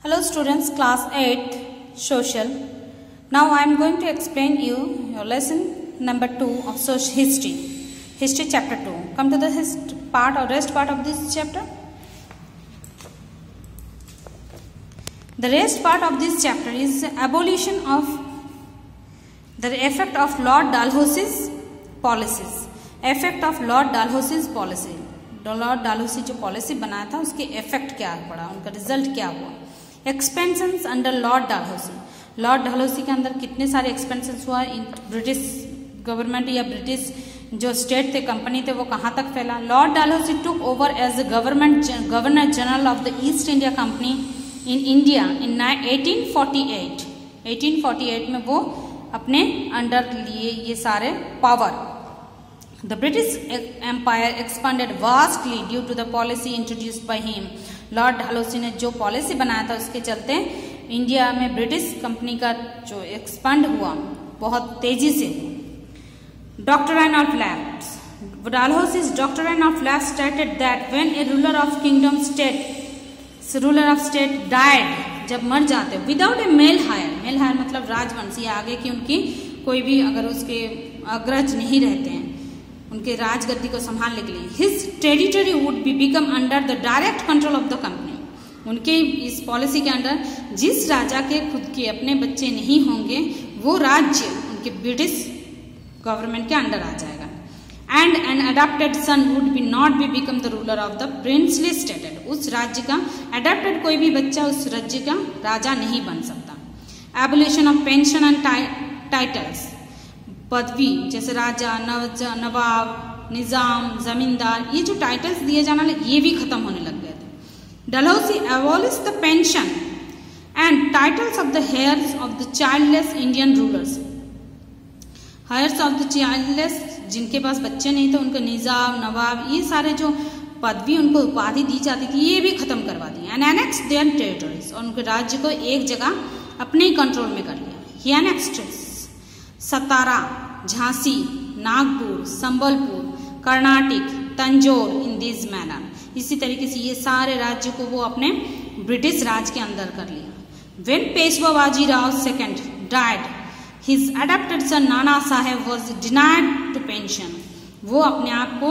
Hello students, class 8 social. Now I am going to explain you your lesson number 2 of social history chapter 2. Come to the rest part of this chapter. The rest part of this chapter is abolition of the effect of Lord Dalhousie's policies. Effect of Lord Dalhousie's policy. Lord Dalhousie जो policy बनाया था उसके effect क्या पड़ा, उनका result क्या हुआ. Expansions under Lord Dalhousie. Lord Dalhousie के अंदर कितने सारे एक्सपेंशंस हुआ. ब्रिटिश गवर्नमेंट या ब्रिटिश जो स्टेट थे, कंपनी थे, वो कहाँ तक फैला. Lord Dalhousie took over as governor general of the East India company in India in 1848. 1848 में वो अपने अंडर लिए ये सारे power. The British Empire expanded vastly due to the policy introduced by him. Lord Dalhousie ने जो पॉलिसी बनाया था उसके चलते इंडिया में ब्रिटिश कंपनी का जो एक्सपांड हुआ बहुत तेजी से. Doctrine of lapse. Dalhousie's doctrine of lapse stated that when a ruler of state died, जब मर जाते without a male hire मतलब राजवंश, ये आगे की उनकी कोई भी अगर उसके अग्रज नहीं रहते हैं उनके राजगद्दी को संभालने के लिए, his territory would be become under the direct control of the company. उनके इस पॉलिसी के अंडर जिस राजा के खुद के अपने बच्चे नहीं होंगे वो राज्य उनके ब्रिटिश गवर्नमेंट के अंडर आ जाएगा. And an adopted son would be not be become the ruler of the princely stated. उस राज्य का अडॉप्टेड कोई भी बच्चा उस राज्य का राजा नहीं बन सकता. Abolition of pension and titles. पदवी जैसे राजा, नवाब, निजाम, जमींदार, ये जो टाइटल्स दिए जाना ये भी खत्म होने लग गए थे. Dalhousie abolished the pension and titles of the hairs of the childless Indian rulers. Hairs of the childless, जिनके पास बच्चे नहीं थे, उनको निजाम, नवाब, ये सारे जो पदवी उनको उपाधि दी जाती थी ये भी खत्म करवा दी. एंड एनेक्स्ड देयर टेरिटरीज, और उनके राज्य को एक जगह अपने ही कंट्रोल में कर लिया. He annexed Satara, Jhansi, Nagpur, Sambalpur, Karnataka, Tanjore in this manner. इसी तरीके से ये सारे राज्य को वो अपने ब्रिटिश राज के अंदर कर लिया. When Peshwa Bajirao second died, his adopted son Nana Sahib was denied to pension. वो अपने आप को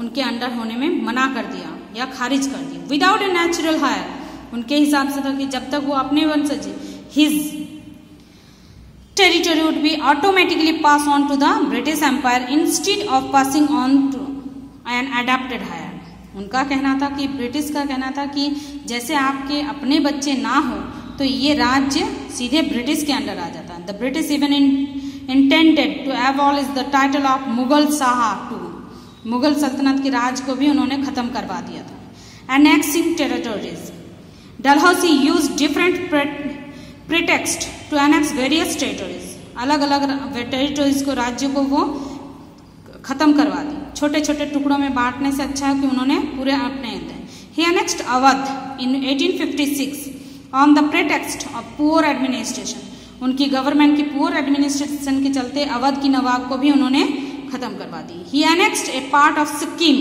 उनके अंडर होने में मना कर दिया या खारिज कर दिया. विदाउट ए नेचुरल हायर, उनके हिसाब से था कि जब तक वो अपने वंशज, his territory would be automatically passed on to the British Empire instead of passing on to an adopted heir. उनका कहना था कि ब्रिटिश का कहना था कि जैसे आपके अपने बच्चे ना हो तो ये राज्य सीधे ब्रिटिश के अंडर आ जाता है. The British even intended to abolish the title of Mughal Shah too. Mughal सल्तनत के राज को भी उन्होंने खत्म करवा दिया था. Annexing territories. Dalhousie used different pretext to annex various territories. अलग अलग टेरिटरीज को, राज्यों को वो खत्म करवा दी. छोटे छोटे टुकड़ों में बांटने से अच्छा है कि उन्होंने पूरे अपने थे. He annexed Awadh in 1856 on the pretext of poor administration. उनकी गवर्नमेंट की पुअर एडमिनिस्ट्रेशन के चलते अवध की नवाब को भी उन्होंने खत्म करवा दी. He annexed a part of Sikkim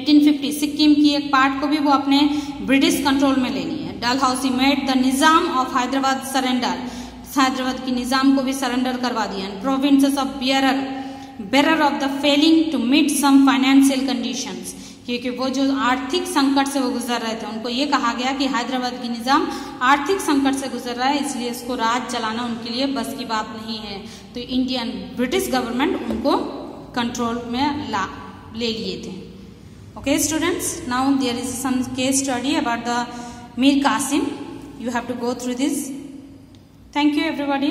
1850. Sikkim की एक पार्ट को भी वो अपने ब्रिटिश कंट्रोल में ले ली है. Dalhousie made the Nizam of Hyderabad surrender. Hyderabad की निजाम को भी सरेंडर करवा दिया. Provinces of Berar of the failing to meet some financial conditions. क्योंकि वो जो आर्थिक संकट से वो गुजर रहे थे, उनको ये कहा गया कि हैदराबाद की निजाम आर्थिक संकट से गुजर रहा है, इसलिए इसको राज चलाना उनके लिए बस की बात नहीं है. तो इंडियन ब्रिटिश गवर्नमेंट उनको कंट्रोल में ले लिए थे. Okay students, now there is some case study about the Mir Qasim. You have to go through this. Thank you everybody.